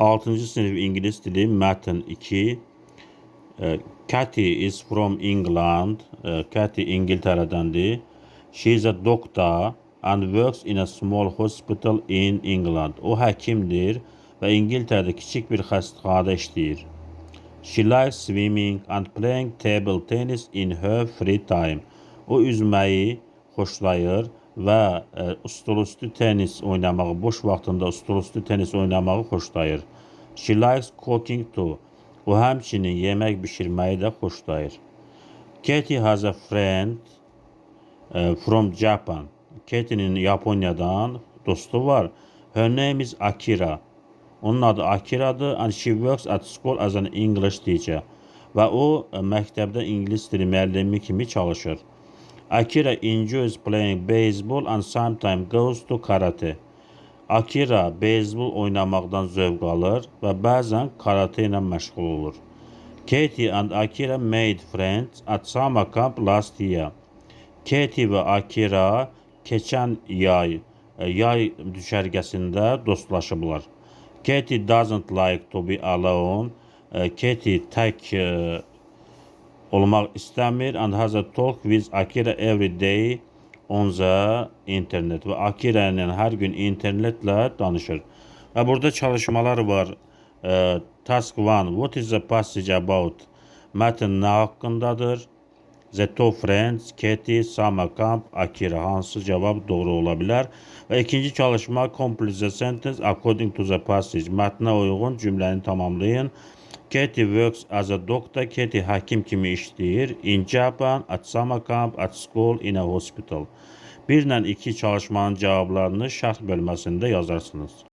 6. sınıf İngiliz dili Mətn 2. Cathy is from England. Cathy İngiltere'dendir. She is a doctor and works in a small hospital in England. O həkimdir və İngiltərədə kiçik bir xəstəxanada işləyir. She likes swimming and playing table tennis in her free time. O üzməyi xoşlayır və stolüstü tenis oynamağı, boş vaxtında stolüstü tenis oynamağı xoşlayır. She likes cooking too. O həmçinin yemək bişirməyi də xoşlayır. Katie has a friend from Japan. Katie'nin Japonya'dan dostu var. Her name is Akira. Onun adı Akira'dır and she works at school as an English teacher. Və o məktəbdə ingilis dili müəllimi kimi çalışır. Akira enjoys playing baseball and sometimes goes to karate. Akira beyzbol oynamaqdan zövq alır və bəzən karate ilə məşğul olur. Katie and Akira made friends at summer camp last year. Katie və Akira keçən yay düşərgəsində dostlaşıblar. Katie doesn't like to be alone. Katie tək olmaq istəmir and has a talk with Akira every day on the internet. Və Akira ilə hər gün internetlə danışır. Və burada çalışmalar var. Task 1. What is the passage about? Mətn nə haqqındadır? The two friends, Katie, summer camp, Akira. Hansı cavab doğru ola bilər? Və ikinci çalışma complete the sentence according to the passage. Mətnə uyğun cümləni tamamlayın. Katie works as a doctor. Katie həkim kimi işləyir. In Japan, at summer camp, at school, in a hospital. 1 ilə 2 çalışmanın cavablarını şərh bölməsində yazarsınız.